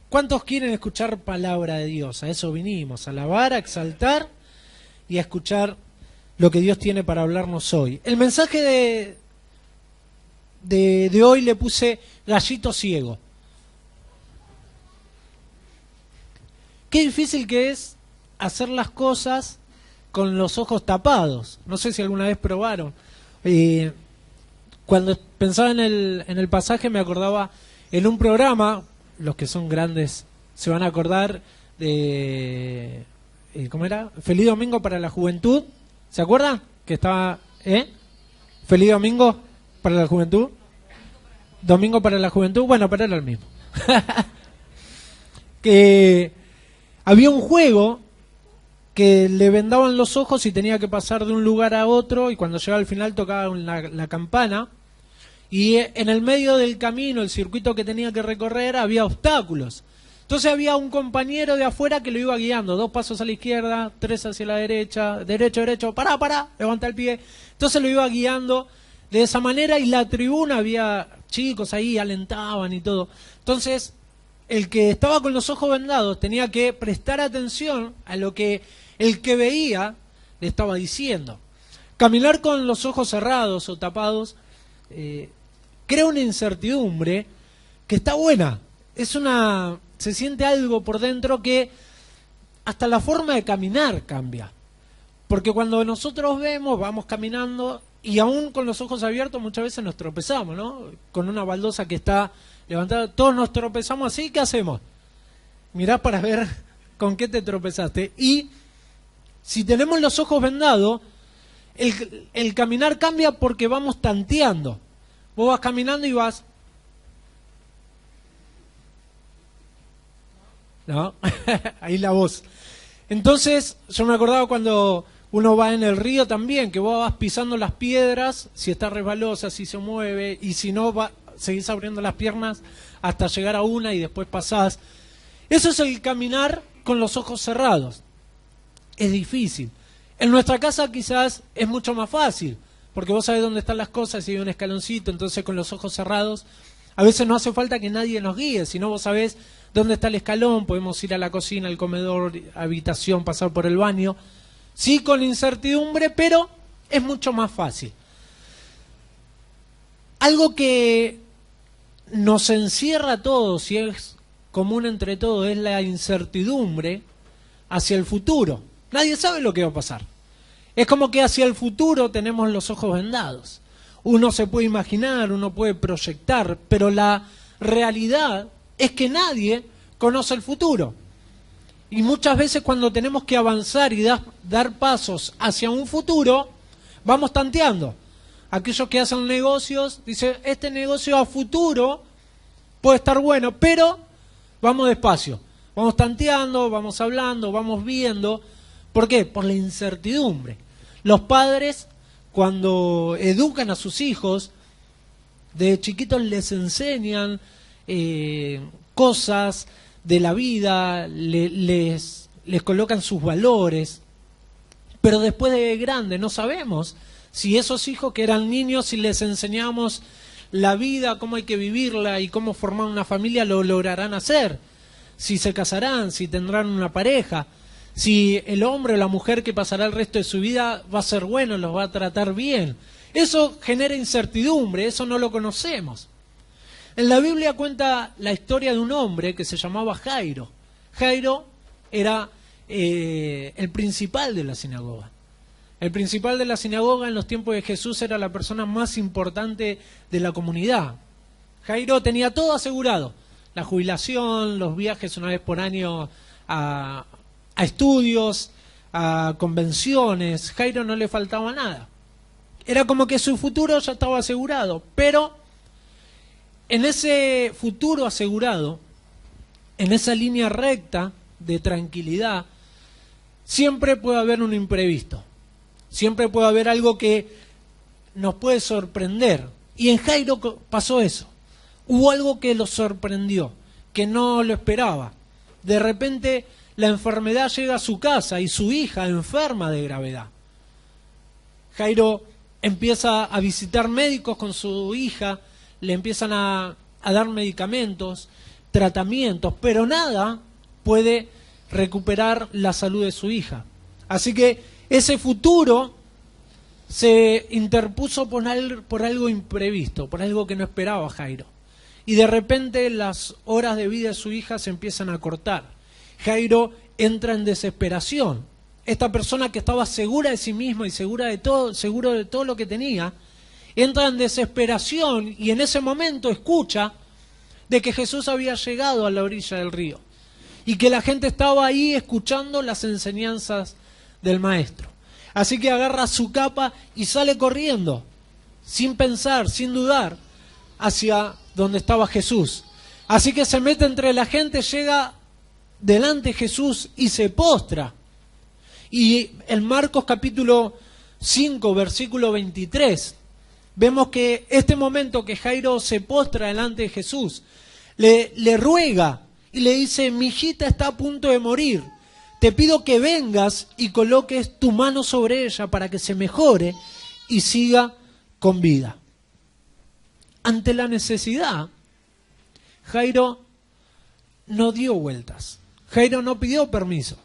¿Cuántos quieren escuchar palabra de Dios? A eso vinimos, a alabar, a exaltar y a escuchar lo que Dios tiene para hablarnos hoy. El mensaje de hoy le puse gallito ciego. Qué difícil que es hacer las cosas con los ojos tapados. No sé si alguna vez probaron. Cuando pensaba en el pasaje me acordaba en un programa, los que son grandes se van a acordar de... ¿cómo era? Feliz Domingo para la Juventud. ¿Se acuerdan? Que estaba... Feliz Domingo para la Juventud. Domingo para la Juventud. Bueno, pero era el mismo. Que había un juego que le vendaban los ojos y tenía que pasar de un lugar a otro, y cuando llegaba al final tocaba la campana, y en el medio del camino, el circuito que tenía que recorrer, había obstáculos. Entonces había un compañero de afuera que lo iba guiando, 2 pasos a la izquierda, 3 hacia la derecha, derecho, derecho, pará, levanta el pie. Entonces lo iba guiando de esa manera, y la tribuna había chicos ahí, alentaban y todo. Entonces el que estaba con los ojos vendados tenía que prestar atención a lo que el que veía le estaba diciendo. Caminar con los ojos cerrados o tapados crea una incertidumbre que está buena. Se siente algo por dentro que hasta la forma de caminar cambia. Porque cuando nosotros vamos caminando, y aún con los ojos abiertos muchas veces nos tropezamos, ¿no? Con una baldosa que está levantada, todos nos tropezamos así, ¿qué hacemos? Mirás para ver con qué te tropezaste. Y si tenemos los ojos vendados, el caminar cambia porque vamos tanteando. Vos vas caminando y vas... ¿No? Ahí la voz. Entonces, yo me acordaba cuando uno va en el río también, que vos vas pisando las piedras, si está resbalosa, si se mueve, y si no, seguís abriendo las piernas hasta llegar a una y después pasás. Eso es el caminar con los ojos cerrados. Es difícil. En nuestra casa quizás es mucho más fácil, porque vos sabés dónde están las cosas y hay un escaloncito, entonces con los ojos cerrados a veces no hace falta que nadie nos guíe, sino vos sabés dónde está el escalón, podemos ir a la cocina, al comedor, habitación, pasar por el baño. Sí, con incertidumbre, pero es mucho más fácil. Algo que nos encierra a todos y es común entre todos es la incertidumbre hacia el futuro. Nadie sabe lo que va a pasar. Es como que hacia el futuro tenemos los ojos vendados. Uno se puede imaginar, uno puede proyectar, pero la realidad es que nadie conoce el futuro. Y muchas veces cuando tenemos que avanzar y dar pasos hacia un futuro, vamos tanteando. Aquellos que hacen negocios, dicen, este negocio a futuro puede estar bueno, pero vamos despacio. Vamos tanteando, vamos hablando, vamos viendo. ¿Por qué? Por la incertidumbre. Los padres, cuando educan a sus hijos, de chiquitos les enseñan cosas de la vida, les colocan sus valores, pero después de grande no sabemos si esos hijos que eran niños, si les enseñamos la vida, cómo hay que vivirla y cómo formar una familia, lo lograrán hacer. Si se casarán, si tendrán una pareja, si el hombre o la mujer que pasará el resto de su vida va a ser bueno, los va a tratar bien. Eso genera incertidumbre, eso no lo conocemos. En la Biblia cuenta la historia de un hombre que se llamaba Jairo. Jairo era el principal de la sinagoga. El principal de la sinagoga en los tiempos de Jesús era la persona más importante de la comunidad. Jairo tenía todo asegurado. La jubilación, los viajes una vez por año a estudios, a convenciones. Jairo no le faltaba nada. Era como que su futuro ya estaba asegurado. Pero en ese futuro asegurado, en esa línea recta de tranquilidad, siempre puede haber un imprevisto. Siempre puede haber algo que nos puede sorprender. Y en Jairo pasó eso. Hubo algo que lo sorprendió, que no lo esperaba. De repente la enfermedad llega a su casa y su hija enferma de gravedad. Jairo empieza a visitar médicos con su hija, le empiezan a dar medicamentos, tratamientos, pero nada puede recuperar la salud de su hija. Así que ese futuro se interpuso por algo imprevisto, por algo que no esperaba Jairo. Y de repente las horas de vida de su hija se empiezan a cortar. Jairo entra en desesperación. Esta persona que estaba segura de sí misma y seguro de todo lo que tenía, entra en desesperación y en ese momento escucha de que Jesús había llegado a la orilla del río y que la gente estaba ahí escuchando las enseñanzas del maestro. Así que agarra su capa y sale corriendo, sin pensar, sin dudar, hacia donde estaba Jesús. Así que se mete entre la gente, llega delante de Jesús y se postra. Y en Marcos capítulo 5, versículo 23, vemos que este momento que Jairo se postra delante de Jesús, le ruega y le dice: mi hijita está a punto de morir, te pido que vengas y coloques tu mano sobre ella para que se mejore y siga con vida. Ante la necesidad, Jairo no dio vueltas. Jairo no pidió permiso.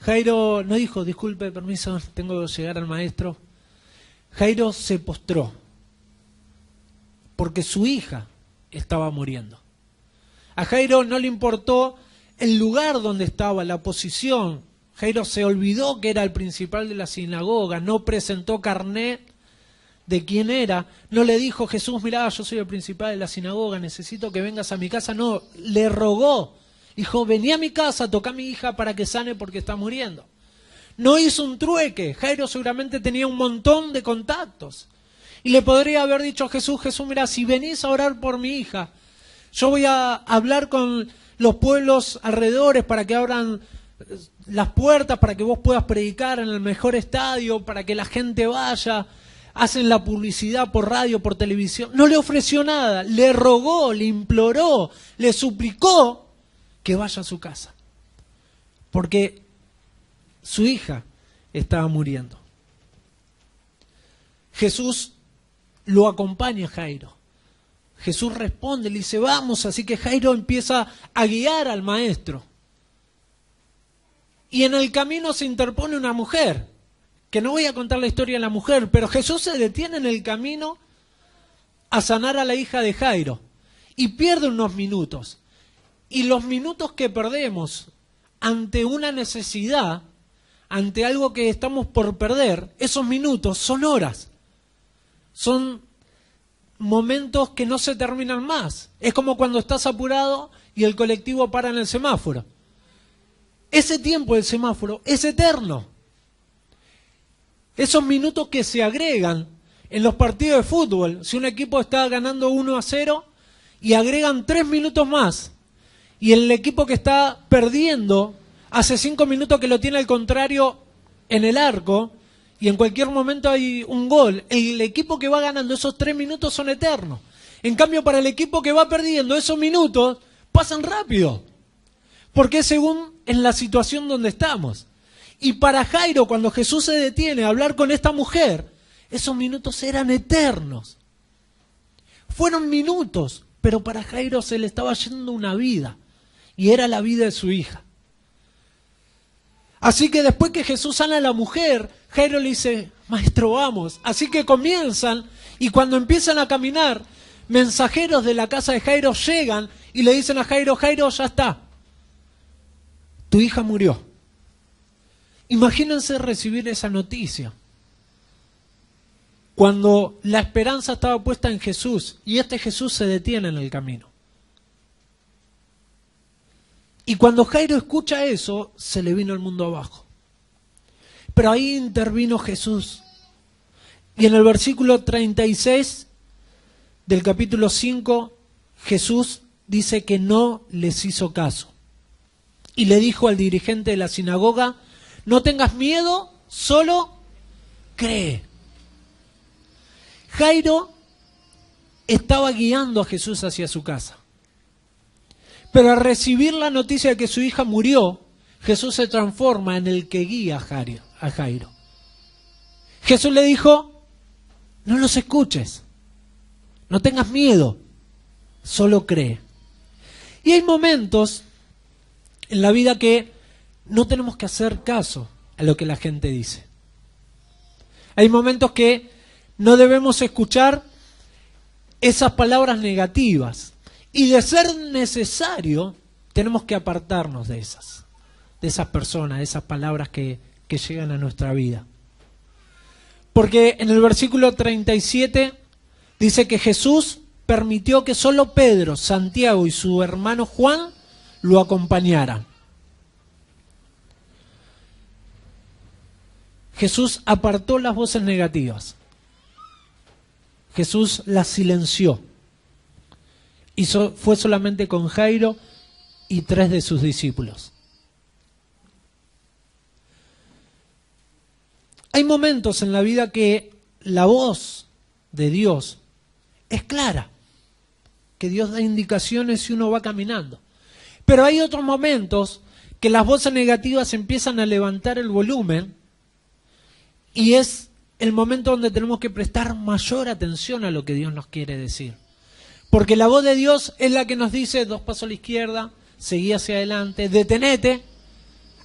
Jairo no dijo: disculpe, permiso, tengo que llegar al maestro. Jairo se postró porque su hija estaba muriendo. A Jairo no le importó el lugar donde estaba, la posición. Jairo se olvidó que era el principal de la sinagoga, no presentó carnet de quién era, no le dijo: Jesús, mirá, yo soy el principal de la sinagoga, necesito que vengas a mi casa. No, le rogó, dijo: vení a mi casa, toca a mi hija para que sane porque está muriendo. No hizo un trueque. Jairo seguramente tenía un montón de contactos y le podría haber dicho a Jesús: Jesús, mirá, si venís a orar por mi hija, yo voy a hablar con los pueblos alrededores para que abran las puertas, para que vos puedas predicar en el mejor estadio, para que la gente vaya. Hacen la publicidad por radio, por televisión. No le ofreció nada, le rogó, le imploró, le suplicó que vaya a su casa, porque su hija estaba muriendo. Jesús lo acompaña a Jairo. Jesús responde, le dice: vamos. Así que Jairo empieza a guiar al maestro. Y en el camino se interpone una mujer, que no voy a contar la historia de la mujer, pero Jesús se detiene en el camino a sanar a la hija de Jairo y pierde unos minutos. Y los minutos que perdemos ante una necesidad, ante algo que estamos por perder, esos minutos son horas. Son momentos que no se terminan más. Es como cuando estás apurado y el colectivo para en el semáforo. Ese tiempo del semáforo es eterno. Esos minutos que se agregan en los partidos de fútbol, si un equipo está ganando 1-0 y agregan 3 minutos más, y el equipo que está perdiendo hace 5 minutos que lo tiene al contrario en el arco, y en cualquier momento hay un gol, el equipo que va ganando, esos 3 minutos son eternos. En cambio, para el equipo que va perdiendo, esos minutos pasan rápido, porque es según en la situación donde estamos. Y para Jairo, cuando Jesús se detiene a hablar con esta mujer, esos minutos eran eternos. Fueron minutos, pero para Jairo se le estaba yendo una vida, y era la vida de su hija. Así que después que Jesús sana a la mujer, Jairo le dice: maestro, vamos. Así que comienzan, y cuando empiezan a caminar, mensajeros de la casa de Jairo llegan y le dicen a Jairo: Jairo, ya está, tu hija murió. Imagínense recibir esa noticia, cuando la esperanza estaba puesta en Jesús, y este Jesús se detiene en el camino. Y cuando Jairo escucha eso, se le vino el mundo abajo. Pero ahí intervino Jesús. Y en el versículo 36 del capítulo 5, Jesús dice que no les hizo caso. Y le dijo al dirigente de la sinagoga: no tengas miedo, solo cree. Jairo estaba guiando a Jesús hacia su casa. Pero al recibir la noticia de que su hija murió, Jesús se transforma en el que guía a Jairo. Jesús le dijo: no los escuches, no tengas miedo, solo cree. Y hay momentos en la vida que no tenemos que hacer caso a lo que la gente dice. Hay momentos que no debemos escuchar esas palabras negativas. Y de ser necesario, tenemos que apartarnos de esas personas, de esas palabras que llegan a nuestra vida. Porque en el versículo 37 dice que Jesús permitió que solo Pedro, Santiago y su hermano Juan lo acompañaran. Jesús apartó las voces negativas. Jesús las silenció. Y fue solamente con Jairo y 3 de sus discípulos. Hay momentos en la vida que la voz de Dios es clara, que Dios da indicaciones y uno va caminando. Pero hay otros momentos que las voces negativas empiezan a levantar el volumen y es el momento donde tenemos que prestar mayor atención a lo que Dios nos quiere decir. Porque la voz de Dios es la que nos dice 2 pasos a la izquierda, seguí hacia adelante, detenete,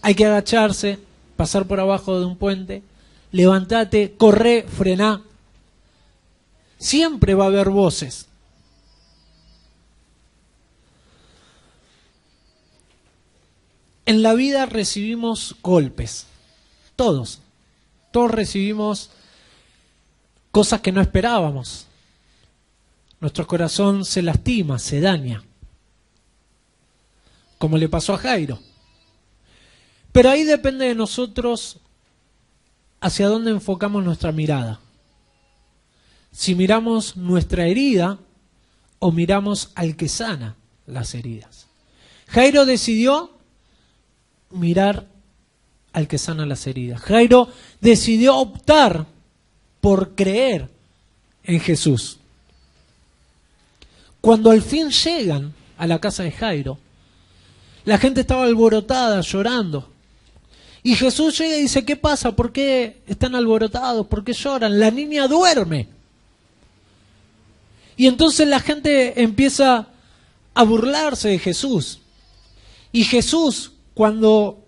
hay que agacharse, pasar por abajo de un puente, levantate, corre, frená. Siempre va a haber voces. En la vida recibimos golpes, todos recibimos cosas que no esperábamos. Nuestro corazón se lastima, se daña, como le pasó a Jairo. Pero ahí depende de nosotros hacia dónde enfocamos nuestra mirada. Si miramos nuestra herida o miramos al que sana las heridas. Jairo decidió mirar al que sana las heridas. Jairo decidió optar por creer en Jesús. Cuando al fin llegan a la casa de Jairo, la gente estaba alborotada, llorando. Y Jesús llega y dice, ¿qué pasa? ¿Por qué están alborotados? ¿Por qué lloran? La niña duerme. Y entonces la gente empieza a burlarse de Jesús. Y Jesús, cuando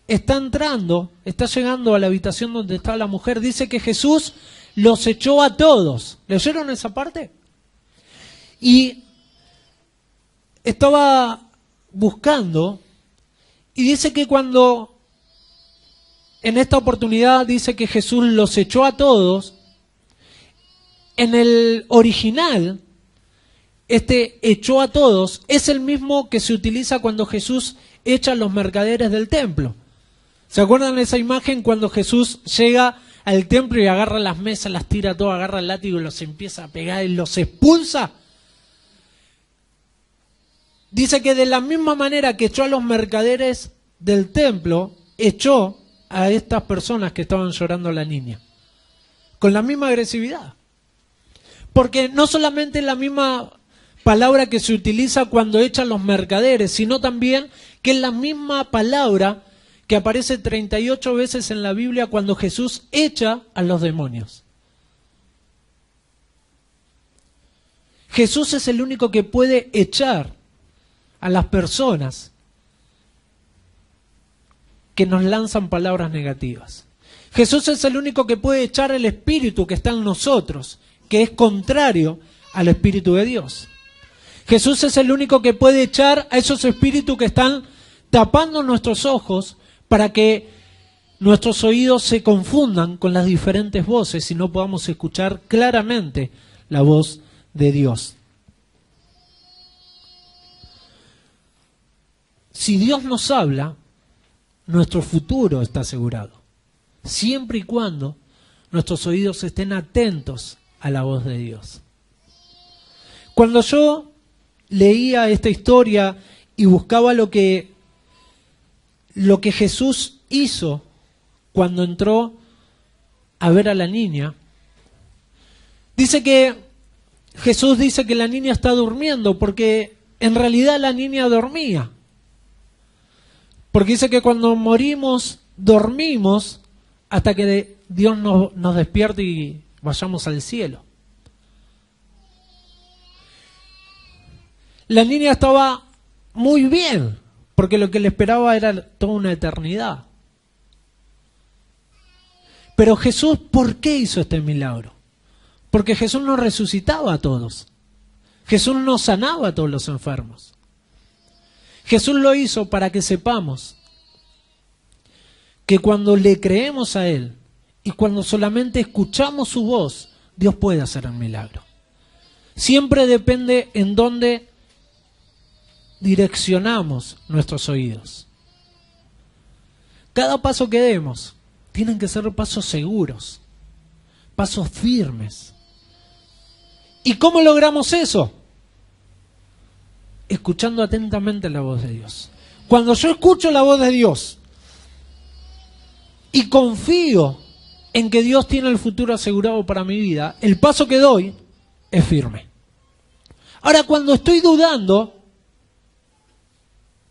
está entrando, está llegando a la habitación donde está la mujer, dice que Jesús los echó a todos. ¿Leyeron esa parte? Y estaba buscando y dice que cuando en esta oportunidad dice que Jesús los echó a todos, en el original este echó a todos es el mismo que se utiliza cuando Jesús echa a los mercaderes del templo. ¿Se acuerdan de esa imagen cuando Jesús llega al templo y agarra las mesas, las tira todas, agarra el látigo y los empieza a pegar y los expulsa? Dice que de la misma manera que echó a los mercaderes del templo, echó a estas personas que estaban llorando a la niña. Con la misma agresividad. Porque no solamente es la misma palabra que se utiliza cuando echan los mercaderes, sino también que es la misma palabra que aparece 38 veces en la Biblia cuando Jesús echa a los demonios. Jesús es el único que puede echar a las personas que nos lanzan palabras negativas. Jesús es el único que puede echar el espíritu que está en nosotros, que es contrario al Espíritu de Dios. Jesús es el único que puede echar a esos espíritus que están tapando nuestros ojos para que nuestros oídos se confundan con las diferentes voces y no podamos escuchar claramente la voz de Dios. Si Dios nos habla, nuestro futuro está asegurado, siempre y cuando nuestros oídos estén atentos a la voz de Dios. Cuando yo leía esta historia y buscaba lo que Jesús hizo cuando entró a ver a la niña, dice que Jesús dice que la niña está durmiendo porque en realidad la niña dormía. Porque dice que cuando morimos, dormimos hasta que Dios nos despierte y vayamos al cielo. La niña estaba muy bien, porque lo que le esperaba era toda una eternidad. Pero Jesús, ¿por qué hizo este milagro? Porque Jesús no resucitaba a todos. Jesús no sanaba a todos los enfermos. Jesús lo hizo para que sepamos que cuando le creemos a Él y cuando solamente escuchamos su voz, Dios puede hacer el milagro. Siempre depende en dónde direccionamos nuestros oídos. Cada paso que demos tienen que ser pasos seguros, pasos firmes. ¿Y cómo logramos eso? Escuchando atentamente la voz de Dios. Cuando yo escucho la voz de Dios y confío en que Dios tiene el futuro asegurado para mi vida, el paso que doy es firme. Ahora, cuando estoy dudando,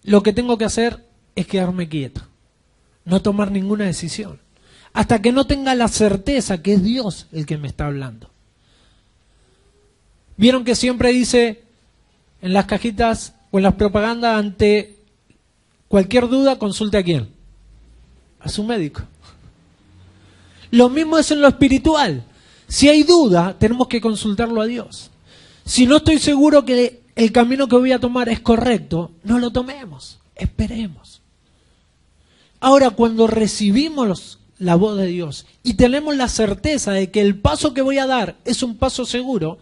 lo que tengo que hacer es quedarme quieto, no tomar ninguna decisión, hasta que no tenga la certeza que es Dios el que me está hablando. ¿Vieron que siempre dice en las cajitas o en las propagandas, ante cualquier duda, consulte a quién? A su médico. Lo mismo es en lo espiritual. Si hay duda, tenemos que consultarlo a Dios. Si no estoy seguro que el camino que voy a tomar es correcto, no lo tomemos, esperemos. Ahora, cuando recibimos la voz de Dios y tenemos la certeza de que el paso que voy a dar es un paso seguro,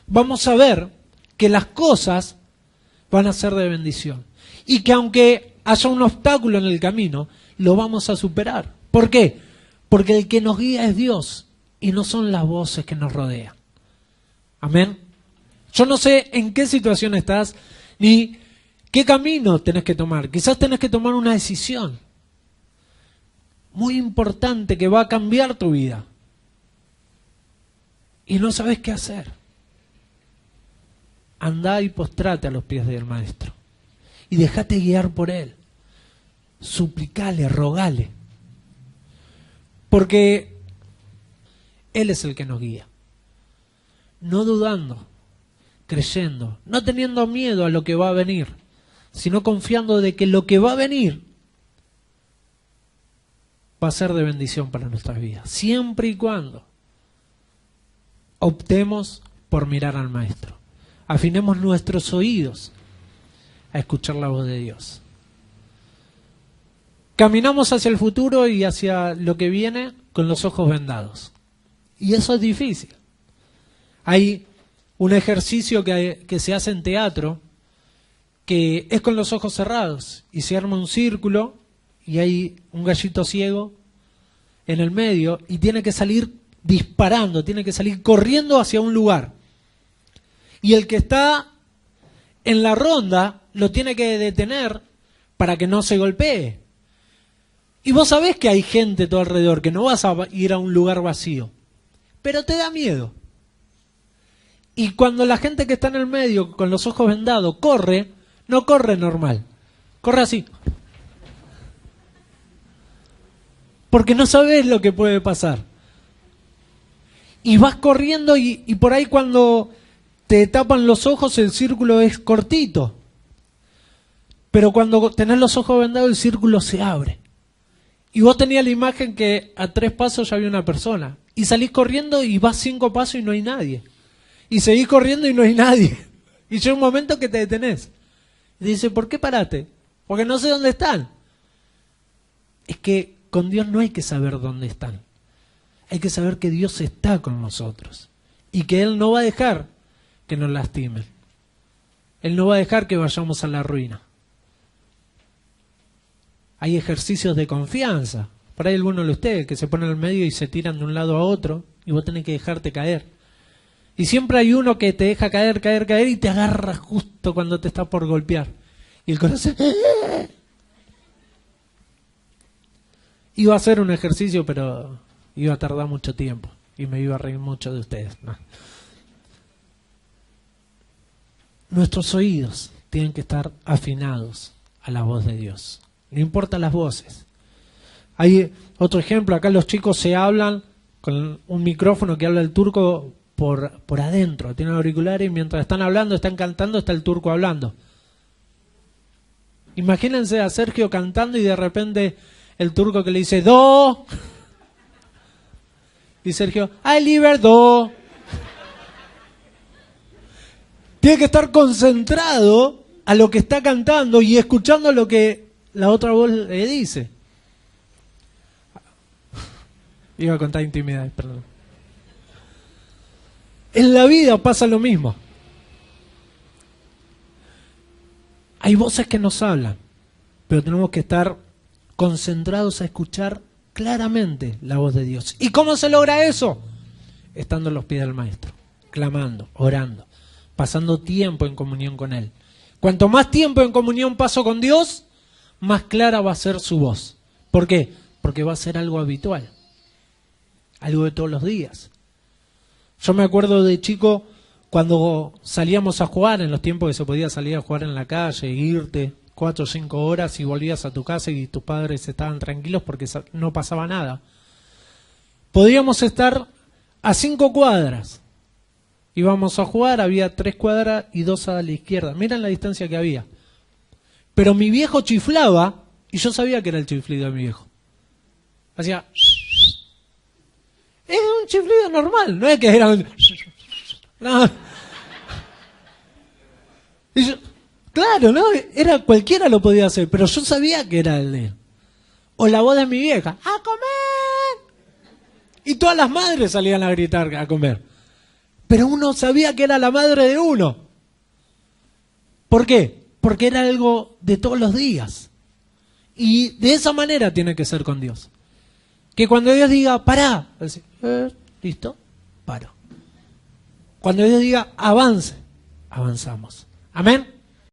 vamos a ver que las cosas van a ser de bendición. Y que aunque haya un obstáculo en el camino, lo vamos a superar. ¿Por qué? Porque el que nos guía es Dios y no son las voces que nos rodean. Amén. Yo no sé en qué situación estás ni qué camino tenés que tomar. Quizás tenés que tomar una decisión muy importante que va a cambiar tu vida. Y no sabes qué hacer. Andá y postrate a los pies del Maestro. Y dejate guiar por Él. Suplicale, rogale. Porque Él es el que nos guía. No dudando, creyendo, no teniendo miedo a lo que va a venir, sino confiando de que lo que va a venir va a ser de bendición para nuestras vidas. Siempre y cuando optemos por mirar al Maestro. Afinemos nuestros oídos a escuchar la voz de Dios. Caminamos hacia el futuro y hacia lo que viene con los ojos vendados. Y eso es difícil. Hay un ejercicio que se hace en teatro que es con los ojos cerrados y se arma un círculo y hay un gallito ciego en el medio y tiene que salir disparando, tiene que salir corriendo hacia un lugar. Y el que está en la ronda lo tiene que detener para que no se golpee. Y vos sabés que hay gente todo alrededor, que no vas a ir a un lugar vacío, pero te da miedo. Y cuando la gente que está en el medio, con los ojos vendados, corre, no corre normal, corre así. Porque no sabés lo que puede pasar. Y vas corriendo y por ahí cuando te tapan los ojos el círculo es cortito. Pero cuando tenés los ojos vendados el círculo se abre. Y vos tenías la imagen que a 3 pasos ya había una persona. Y salís corriendo y vas 5 pasos y no hay nadie. Y seguís corriendo y no hay nadie. Y llega un momento que te detenés. Y dice, ¿por qué parate? Porque no sé dónde están. Es que con Dios no hay que saber dónde están. Hay que saber que Dios está con nosotros. Y que Él no va a dejar que nos lastimen. Él no va a dejar que vayamos a la ruina. Hay ejercicios de confianza. Por ahí algunos de ustedes que se ponen al medio y se tiran de un lado a otro y vos tenés que dejarte caer. Y siempre hay uno que te deja caer, caer, caer y te agarra justo cuando te está por golpear. Y el corazón... Iba a hacer un ejercicio, pero iba a tardar mucho tiempo. Y me iba a reír mucho de ustedes. No. Nuestros oídos tienen que estar afinados a la voz de Dios. No importa las voces. Hay otro ejemplo, acá los chicos se hablan con un micrófono que habla el turco por adentro. Tienen auriculares y mientras están hablando, están cantando, está el turco hablando. Imagínense a Sergio cantando y de repente el turco que le dice do. Y Sergio, I liber do. Tiene que estar concentrado a lo que está cantando y escuchando lo que la otra voz le dice. Iba a contar intimidades, perdón. En la vida pasa lo mismo. Hay voces que nos hablan, pero tenemos que estar concentrados a escuchar claramente la voz de Dios. ¿Y cómo se logra eso? Estando a los pies del Maestro, clamando, orando, pasando tiempo en comunión con Él. Cuanto más tiempo en comunión paso con Dios, más clara va a ser su voz. ¿Por qué? Porque va a ser algo habitual, algo de todos los días. Yo me acuerdo de chico cuando salíamos a jugar, en los tiempos que se podía salir a jugar en la calle, irte 4 o 5 horas y volvías a tu casa y tus padres estaban tranquilos porque no pasaba nada. Podíamos estar a 5 cuadras. Íbamos a jugar, había 3 cuadras y 2 a la izquierda. Miren la distancia que había. Pero mi viejo chiflaba y yo sabía que era el chiflido de mi viejo. Hacía... Es un chiflido normal, no es que era un... No. Y yo, claro, ¿no? Era cualquiera lo podía hacer, pero yo sabía que era el de él. O la voz de mi vieja, ¡a comer! Y todas las madres salían a gritar a comer. Pero uno sabía que era la madre de uno. ¿Por qué? Porque era algo de todos los días. Y de esa manera tiene que ser con Dios. Que cuando Dios diga, pará, decir, listo, paro. Cuando Dios diga, avance, avanzamos. Amén.